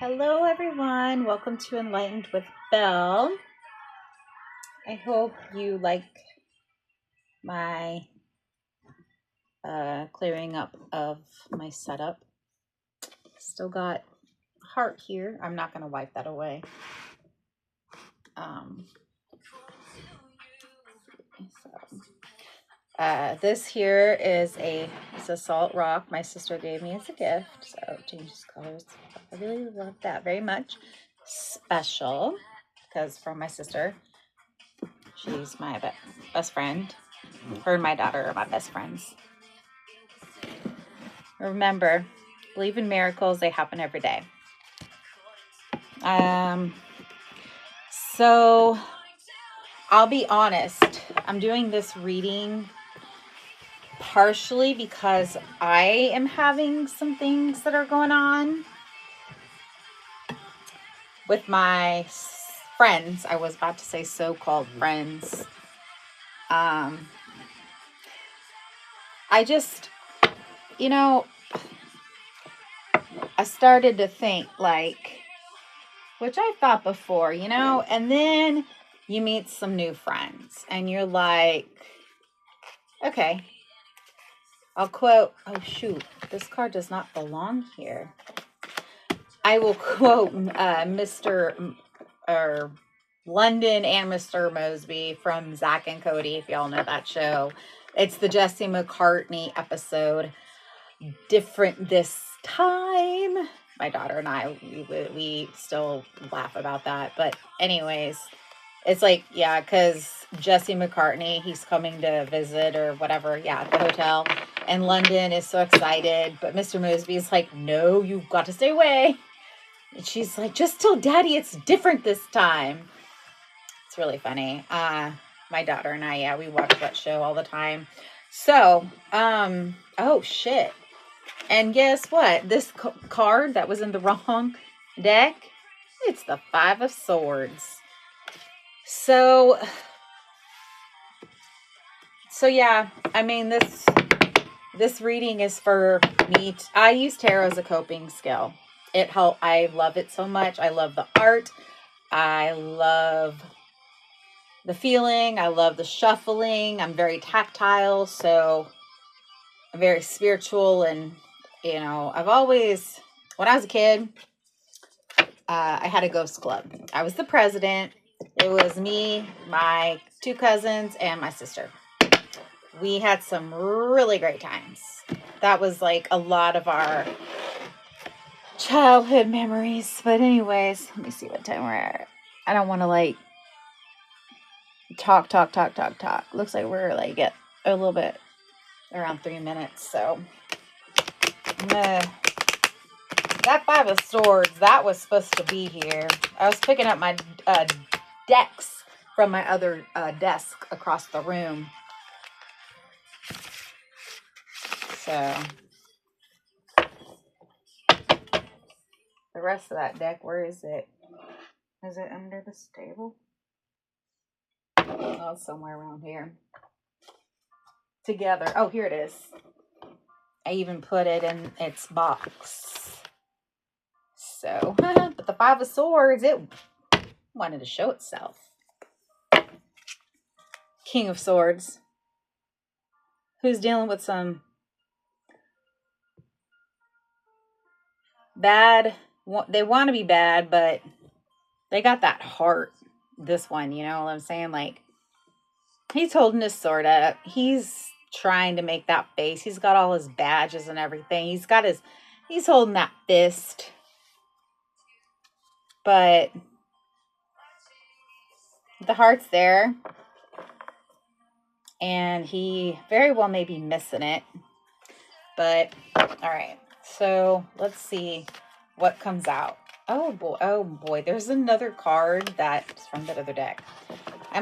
Hello everyone, welcome to Enlightened with Belle. I hope you like my clearing up of my setup. Still got heart here. I'm not going to wipe that away. This here is it's a salt rock my sister gave me as a gift, so it changes colors. I really love that very much. Special because from my sister. She's my best friend. Her and my daughter are my best friends. Remember, believe in miracles. They happen every day. So I'll be honest. I'm doing this reading partially because I am having some things that are going on with my friends. I was about to say so-called friends. I just, I started to think which I thought before, and then you meet some new friends and you're like, okay, I'll quote, oh shoot, this card does not belong here. I will quote Mr. or London and Mr. Mosby from Zach and Cody, if y'all know that show. It's the Jesse McCartney episode. Different this time. My daughter and I, we still laugh about that. But anyways, it's like, yeah, because Jesse McCartney, he's coming to visit or whatever, at the hotel. And London is so excited. But Mr. Mosby is like, no, you've got to stay away. And she's like, just tell Daddy it's different this time. It's really funny. My daughter and I, we watch that show all the time. So, oh, shit. And guess what? This card that was in the wrong deck, it's the Five of Swords. So yeah, I mean, this reading is for me. I use tarot as a coping skill. I love it so much. I love the art. I love the feeling. I love the shuffling. I'm very tactile, so I'm very spiritual. And, I've always, when I was a kid, I had a ghost club. I was the president. It was me, my two cousins, and my sister. We had some really great times. That was like a lot of our childhood memories. But anyways, let me see what time we're at. I don't want to talk. Looks like we're at a little bit around 3 minutes. So that Five of Swords, that was supposed to be here. I was picking up my decks from my other desk across the room. So the rest of that deck, where is it? Is it under this table? Oh, it's somewhere around here. Together. Oh, here it is. I even put it in its box. So, but the Five of Swords, it wanted to show itself. King of Swords. Who's dealing with some bad, they want to be bad, but they got that heart. This one, you know what I'm saying? He's holding his sword up. He's trying to make that face. He's got all his badges and everything. He's holding that fist. But the heart's there. And he very well may be missing it. But, all right. So, let's see what comes out. Oh boy. There's another card that's from that other deck. I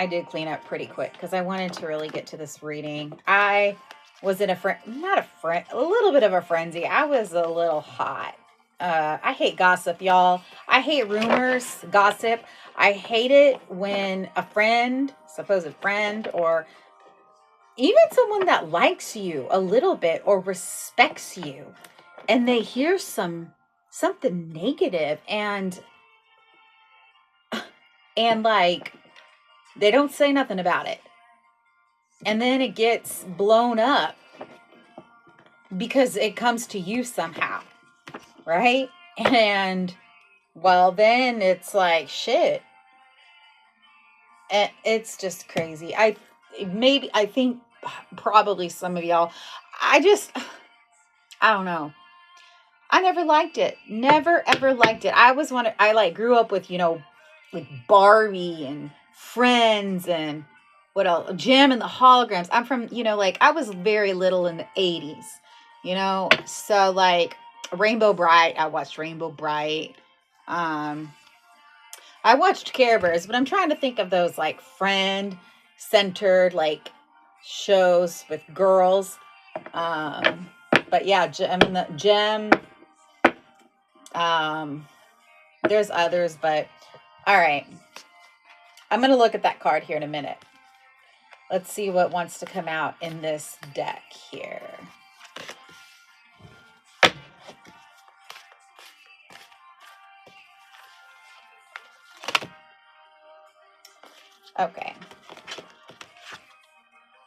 did clean up pretty quick because I wanted to really get to this reading. I was in a little bit of a frenzy. I was a little hot. I hate gossip, y'all. I hate rumors, gossip. I hate it when a friend, supposed friend, or even someone that likes you a little bit or respects you, and they hear some something negative, and like they don't say nothing about it. And then it gets blown up because it comes to you somehow, right? And well, then it's like, shit. It's just crazy. I think probably some of y'all, I don't know. I never liked it. Never ever liked it. I like grew up with, like Barbie and Friends and what else? Jim and the Holograms. I'm from, like I was very little in the 80s, So like Rainbow Bright, I watched Rainbow Bright. I watched Care Bears, but I'm trying to think of those like friend centered like shows with girls. But yeah, Gem. There's others, but all right. I'm going to look at that card here in a minute. Let's see what wants to come out in this deck here. Okay.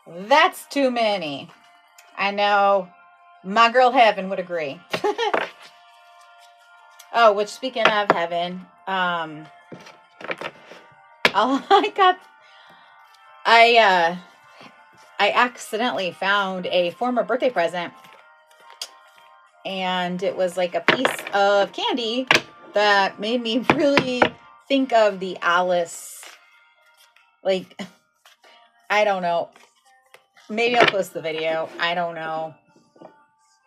That's too many. I know my girl Heaven would agree. Oh, which speaking of Heaven, I accidentally found a former birthday present, and it was like a piece of candy that made me really think of the Alice, like, I don't know. Maybe I'll post the video. I don't know.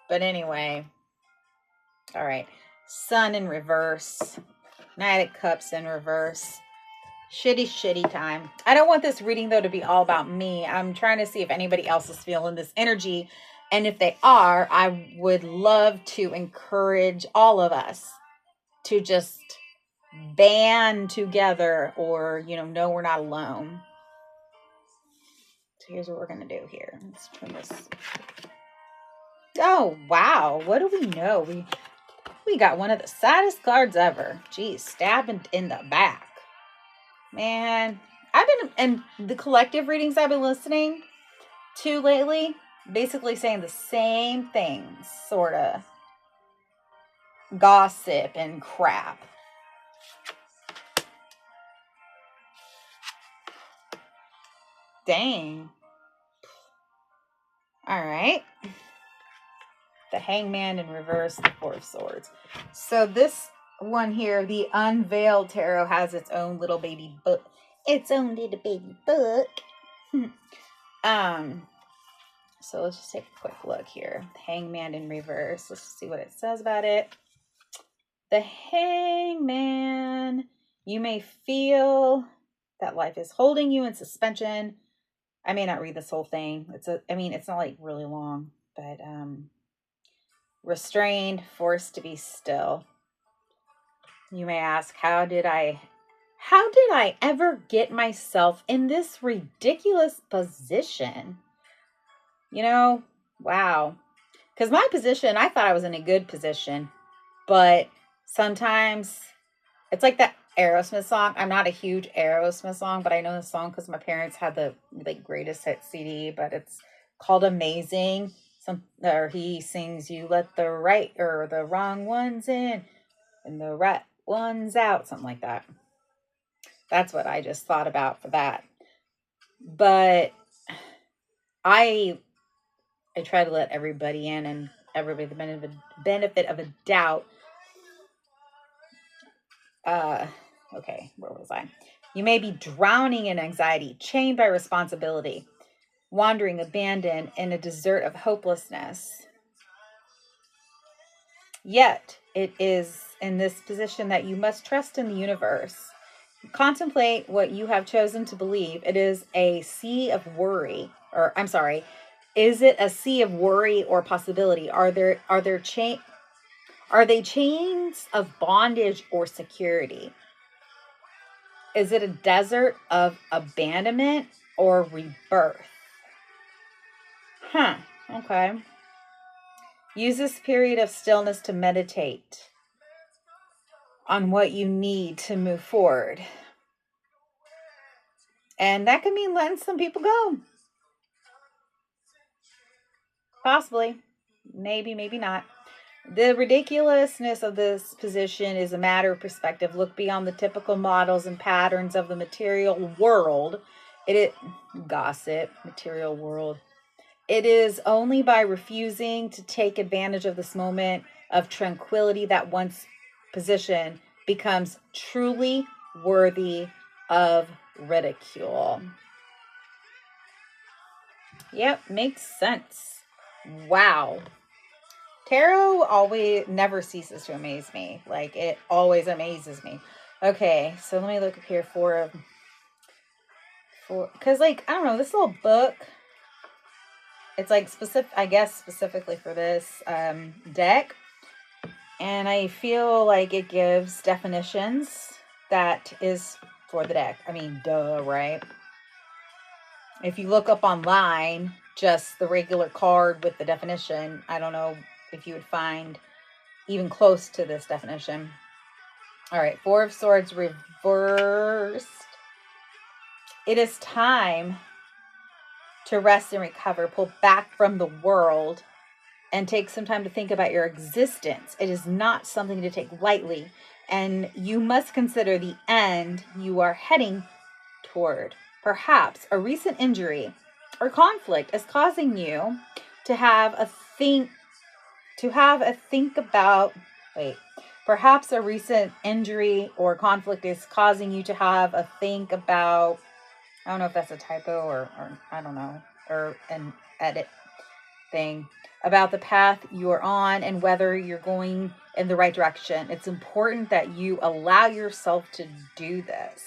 But anyway. All right. Sun in reverse. Knight of Cups in reverse. Shitty time. I don't want this reading, though, to be all about me. I'm trying to see if anybody else is feeling this energy. And if they are, I would love to encourage all of us to just band together or, know we're not alone. So here's what we're going to do here. Let's turn this. Oh, wow. What do we know? We got one of the saddest cards ever. Geez, stabbing in the back. Man, I've been in the collective readings I've been listening to lately, basically saying the same things, sort of. Gossip and crap. Dang. All right. The Hangman in reverse, the Four of Swords. So this one here, the Unveiled Tarot, has its own little baby book. Its own little baby book. So let's just take a quick look here. The Hangman in reverse. Let's see what it says about it. The Hangman. You may feel that life is holding you in suspension. I may not read this whole thing. It's not like really long, but restrained, forced to be still. You may ask, how did I ever get myself in this ridiculous position? Wow. Because my position, I thought I was in a good position, but sometimes it's like that Aerosmith song. I'm not a huge Aerosmith song, but I know the song because my parents had the greatest hit CD, but it's called Amazing. Or he sings, you let the right or the wrong ones in and the right ones out, something like that. That's what I just thought about for that. But I try to let everybody in and everybody the benefit of a doubt. Okay, where was I? You may be drowning in anxiety, chained by responsibility, wandering abandoned in a desert of hopelessness. Yet, it is in this position that you must trust in the universe. Contemplate what you have chosen to believe. It is a sea of worry, or I'm sorry, is it a sea of worry or possibility? Are they chains of bondage or security? Is it a desert of abandonment or rebirth? Okay. Use this period of stillness to meditate. on what you need to move forward. And that could mean letting some people go. Possibly. Maybe, maybe not. The ridiculousness of this position is a matter of perspective. Look beyond the typical models and patterns of the material world. Gossip, material world. It is only by refusing to take advantage of this moment of tranquility that one's position becomes truly worthy of ridicule. Yep, makes sense. Wow. Tarot always never ceases to amaze me. Like, it always amazes me. Okay, so let me look up here for because, like, I don't know, this little book, it's like specific, I guess, specifically for this deck. And I feel like it gives definitions that is for the deck. I mean, duh, right? If you look up online, just the regular card with the definition, I don't know if you would find even close to this definition. All right, Four of Swords reversed. It is time to rest and recover, pull back from the world, and take some time to think about your existence. It is not something to take lightly, and you must consider the end you are heading toward. Perhaps a recent injury or conflict is causing you to have a think about, perhaps a recent injury or conflict is causing you to have a think about, I don't know if that's a typo or I don't know, or an edit thing, about the path you are on and whether you're going in the right direction. It's important that you allow yourself to do this.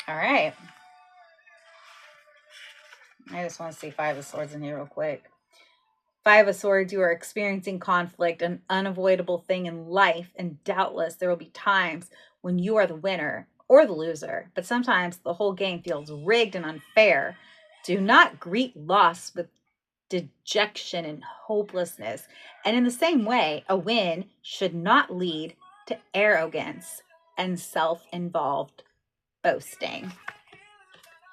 All right. I just want to see Five of Swords in here real quick. Five of Swords, you are experiencing conflict, an unavoidable thing in life, and doubtless there will be times when you are the winner or the loser, but sometimes the whole game feels rigged and unfair. Do not greet loss with dejection and hopelessness. And in the same way, a win should not lead to arrogance and self-involved boasting.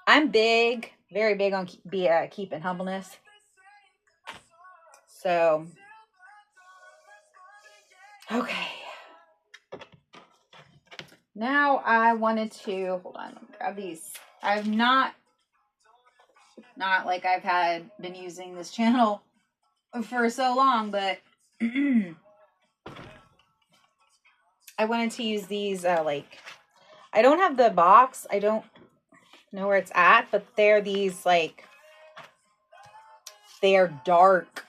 I'm big, very big on keeping humbleness. So, okay. Now I wanted to, hold on, let me grab these. I've not like I've been using this channel for so long, but I wanted to use these, I don't have the box. I don't know where it's at, but they're these, they are dark.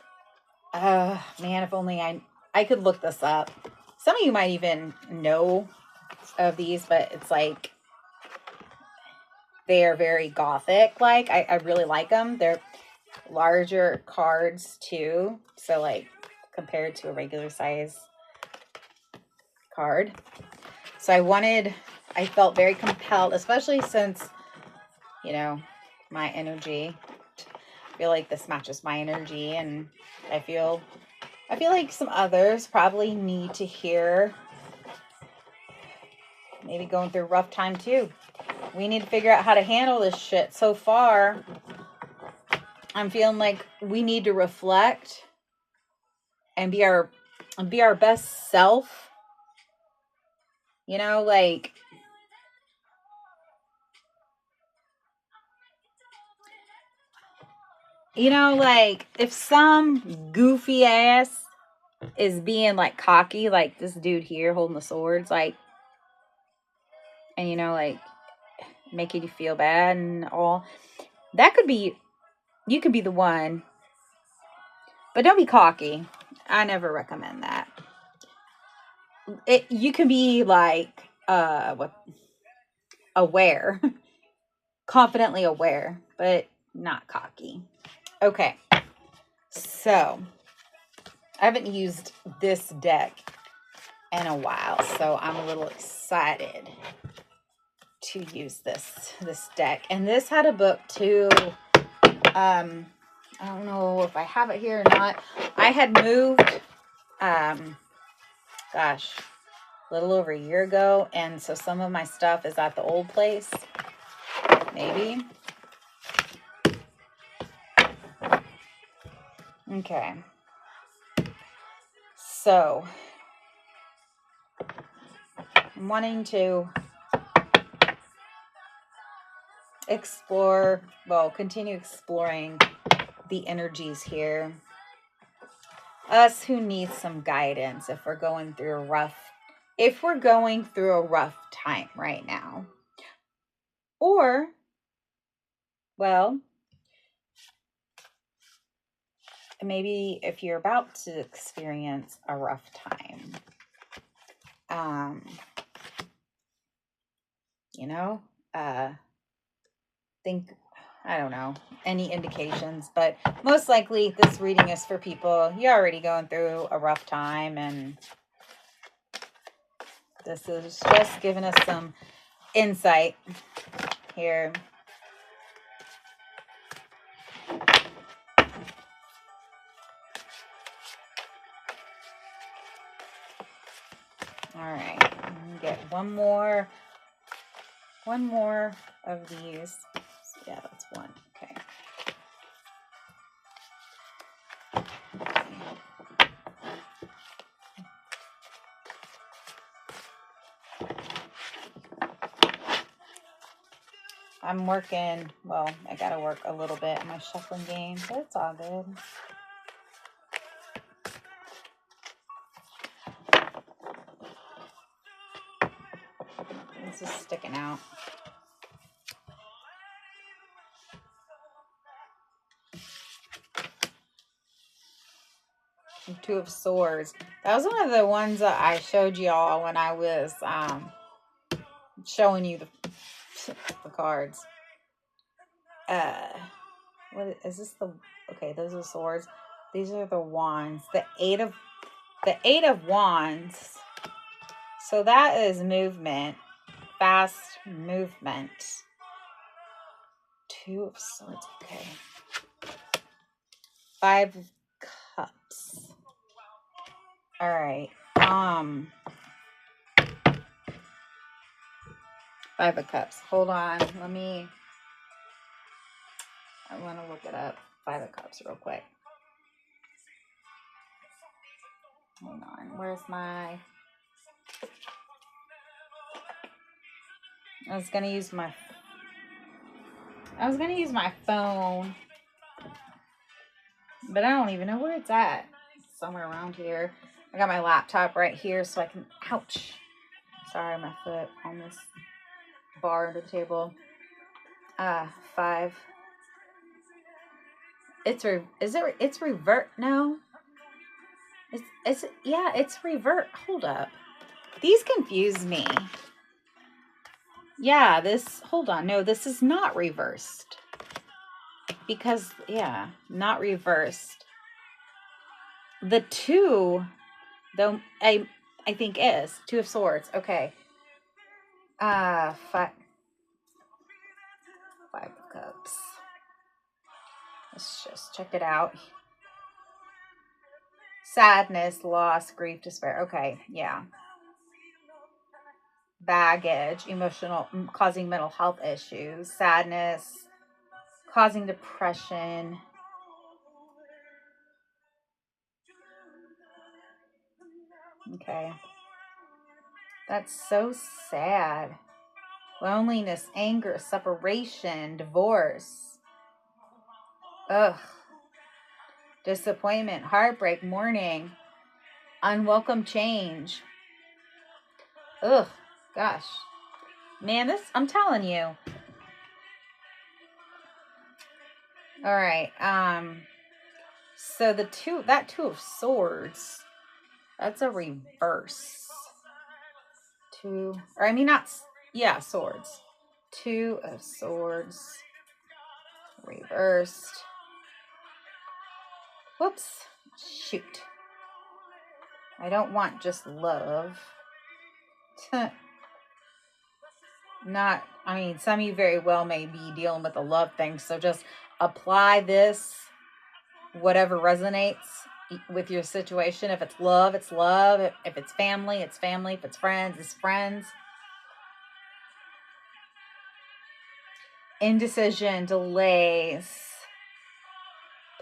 Man, if only I could look this up. Some of you might even know of these, but it's like, they are very gothic. I really like them. They're larger cards too. So compared to a regular size card. So I felt very compelled, especially since, my energy. I feel like this matches my energy, and I feel like some others probably need to hear, maybe going through a rough time too. We need to figure out how to handle this shit. So far, I'm feeling like we need to reflect and be our best self. If some goofy ass is being cocky, like this dude here holding the swords, and making you feel bad and all, that could be, you could be the one, but don't be cocky. I never recommend that. You can be aware, confidently aware, but not cocky. Okay, so I haven't used this deck in a while, so I'm a little excited to use this deck. And this had a book too. I don't know if I have it here or not. I had moved, gosh, a little over a year ago. And so some of my stuff is at the old place. Maybe. Okay. So I'm wanting to continue exploring the energies here. Us who need some guidance if we're going through a rough time right now. Or, well, maybe if you're about to experience a rough time, think, I don't know, any indications, but most likely this reading is for people, you're already going through a rough time, and this is just giving us some insight here. All right, I'm gonna get one more of these. Yeah, that's one. Okay. I'm working, well, I gotta work a little bit on my shuffling game, but it's all good. This is sticking out. Two of Swords. That was one of the ones that I showed y'all when I was showing you the cards. What is this? Okay, those are Swords. These are the Wands. The Eight of Wands. So that is movement, fast movement. Two of Swords. Okay. Five of Cups. All right. Five of Cups. Hold on. I want to look it up. Five of Cups real quick. Hold on. Where's my... I was going to use my phone, but I don't even know where it's at. It's somewhere around here. I got my laptop right here so I can... Ouch. Sorry, my foot on this bar under the table. Five. It's revert now. It's revert. Hold up. These confuse me. Yeah, hold on. No, this is not reversed. Because, yeah, not reversed. The two, though, I think is. Two of Swords. Okay. Five of Cups. Let's just check it out. Sadness, loss, grief, despair. Okay, yeah. Baggage, emotional, causing mental health issues. Sadness, causing depression. Okay. That's so sad. Loneliness, anger, separation, divorce. Ugh. Disappointment, heartbreak, mourning, unwelcome change. Ugh. Gosh. Man, I'm telling you. All right. So that two of Swords, that's a reverse. Swords. Two of Swords, reversed. Whoops. Shoot. I don't want just love. Some of you very well may be dealing with a love thing, so just apply this whatever resonates with your situation. If it's love, it's love. If it's family, it's family. If it's friends, it's friends. Indecision, delays,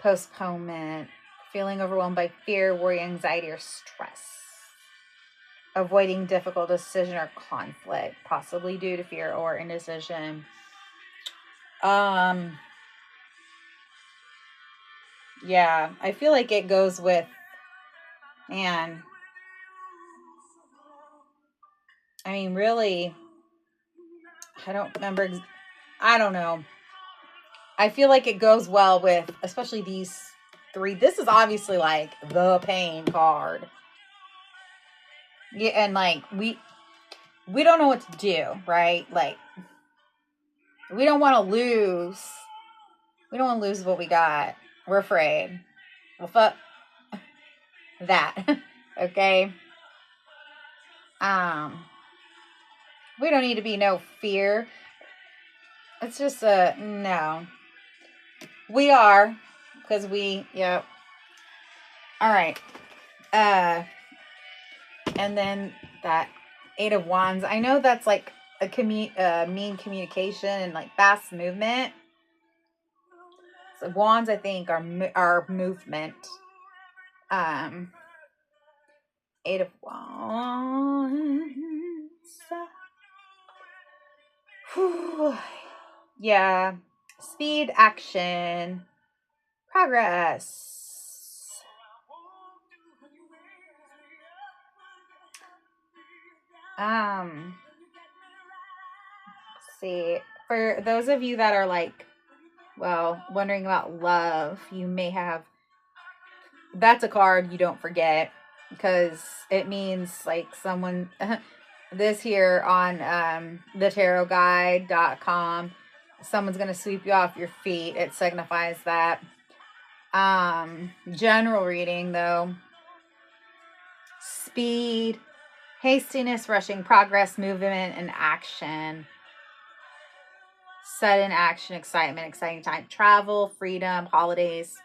postponement, feeling overwhelmed by fear, worry, anxiety, or stress. Avoiding difficult decision or conflict, possibly due to fear or indecision. Yeah, I feel like it goes with, man, I mean, really, I don't remember, I don't know. I feel like it goes well with, especially these three. This is obviously like the pain card. Yeah, and like, we don't know what to do, right? Like, we don't want to lose. We don't want to lose what we got. We're afraid. Well, fuck that. Okay. We don't need to be no fear. It's just no. We are, because yep. All right. And then that 8 of Wands. I know that's like a mean communication and like fast movement. So wands, I think, are movement. 8 of Wands. Whew. Yeah. Speed, action, progress. Let's see. For those of you that are like, well, wondering about love, you may have, that's a card you don't forget, because it means like someone, this here on thetarotguide.com, someone's going to sweep you off your feet. It signifies that. General reading though, speed, hastiness, rushing, progress, movement, and action. Sudden action, excitement, exciting time, travel, freedom, holidays,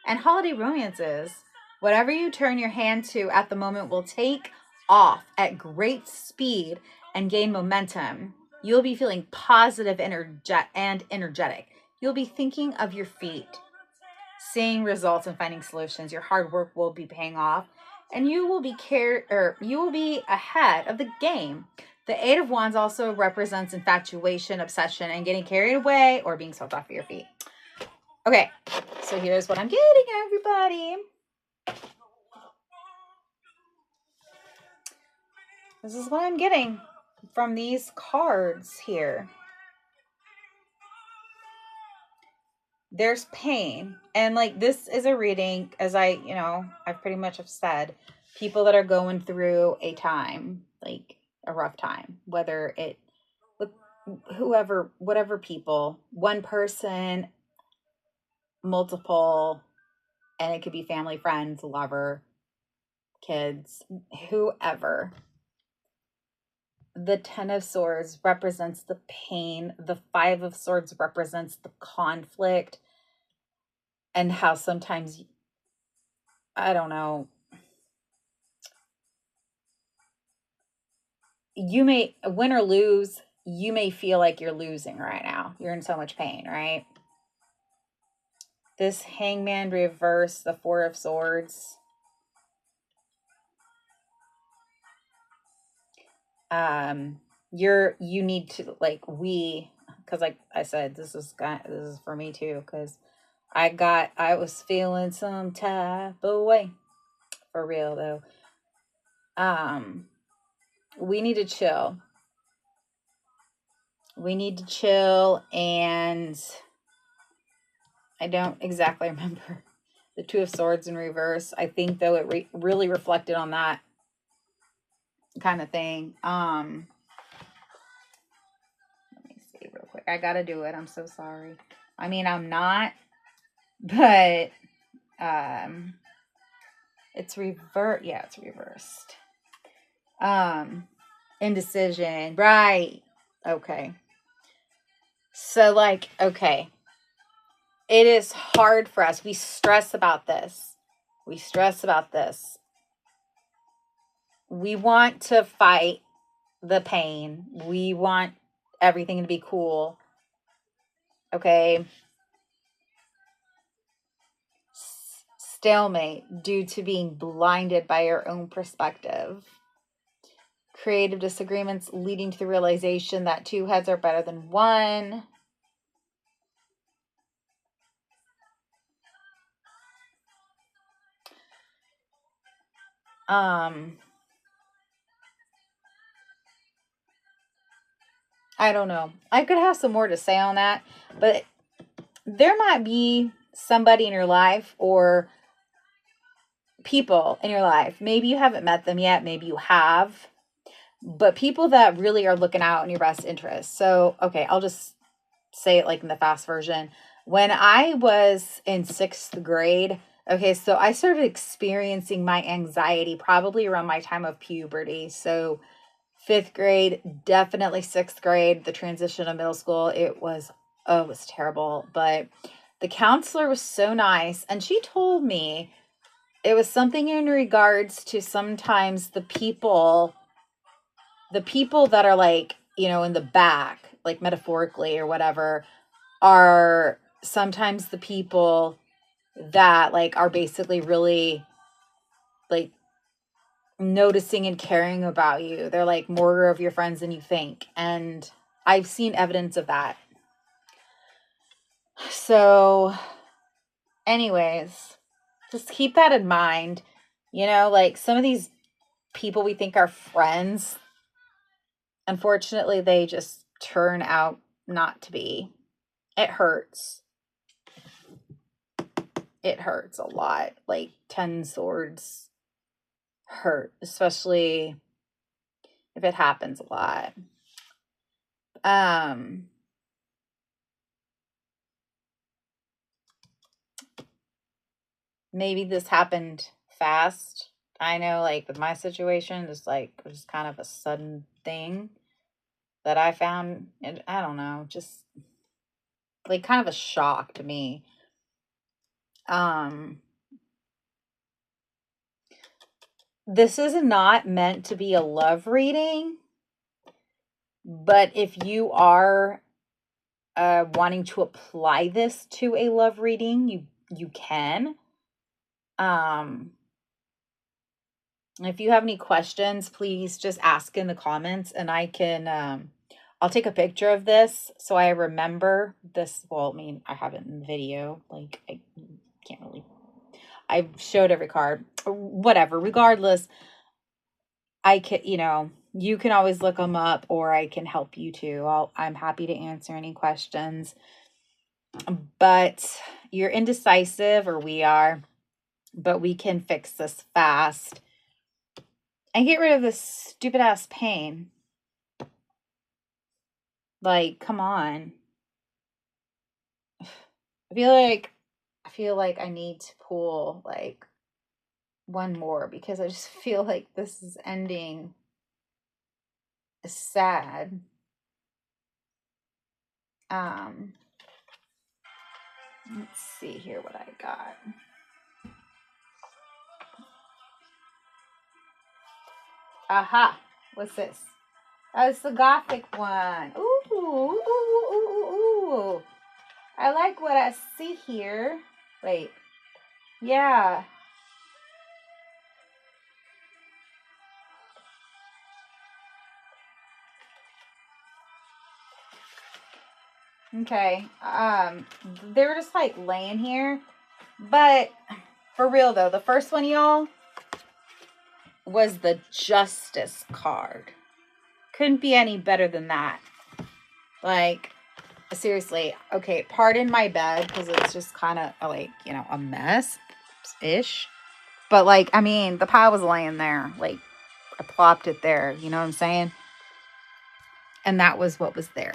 and holiday romances. Whatever you turn your hand to at the moment will take off at great speed and gain momentum. You'll be feeling positive and energetic. You'll be thinking of your feet, seeing results and finding solutions. Your hard work will be paying off, and you will be ahead of the game. The 8 of Wands also represents infatuation, obsession, and getting carried away or being swept off of your feet. Okay, so here's what I'm getting, everybody. This is what I'm getting from these cards here. There's pain. And like, this is a reading, as I pretty much have said, people that are going through a time, like a rough time, whether it with whoever, whatever people, one person, multiple, and it could be family, friends, lover, kids, whoever. The 10 of Swords represents the pain. The 5 of Swords represents the conflict, and how sometimes, I don't know, you may win or lose. You may feel like you're losing right now. You're in so much pain, right? This Hangman reverse, the 4 of Swords. You need to, like, because like I said, this is for me too, because I was feeling some type of way, for real though. We need to chill. We need to chill, and I don't exactly remember the 2 of Swords in reverse. I think though it really reflected on that kind of thing. Let me see real quick. I gotta do it. I'm so sorry. I mean, I'm not, but it's revert. Yeah, it's reversed. Indecision. Right. Okay. So like, okay. it is hard for us. We stress about this. We stress about this. We want to fight the pain. We want everything to be cool. Okay. Stalemate due to being blinded by your own perspective. Creative disagreements leading to the realization that two heads are better than one. I don't know. I could have some more to say on that, but there might be somebody in your life or people in your life. Maybe you haven't met them yet. Maybe you have, but people that really are looking out in your best interest. So, okay, I'll just say it like in the fast version. When I was in 6th grade, okay, so I started experiencing my anxiety probably around my time of puberty. So 5th grade, definitely 6th grade, the transition to middle school, it was terrible. But the counselor was so nice. And she told me it was something in regards to sometimes the people that are like, in the back, like metaphorically or whatever, are sometimes the people that like are basically really like noticing and caring about you. They're like more of your friends than you think. And I've seen evidence of that. So anyways, just keep that in mind. Like some of these people we think are friends, unfortunately, they just turn out not to be. It hurts. It hurts a lot. Like 10 swords hurt, especially if it happens a lot. Maybe this happened fast. I know, like with my situation, it's like it was kind of a sudden thing that I found. And I don't know, just like kind of a shock to me. This is not meant to be a love reading, but if you are wanting to apply this to a love reading, you can. If you have any questions, please just ask in the comments, and I can I'll take a picture of this so I remember this. Well, I mean, I have it in video. Like I can't really. I showed every card. Whatever. Regardless, I can, you can always look them up, or I can help you too. I'm happy to answer any questions. But you're indecisive, or we are, but we can fix this fast and get rid of this stupid ass pain. Like, come on. I feel like I need to pull like one more because I just feel like this is ending sad. Let's see here what I got. Aha, what's this? Oh, it's the Gothic one. Ooh, ooh, ooh, ooh, ooh. I like what I see here. Wait. Yeah. Okay. They were just like laying here. But for real though, the first one, y'all, was the Justice card. Couldn't be any better than that. Like, seriously. Okay, pardon my bed because it's just kind of like, a mess-ish. But like, I mean, the pile was laying there. Like, I plopped it there. You know what I'm saying? And that was what was there.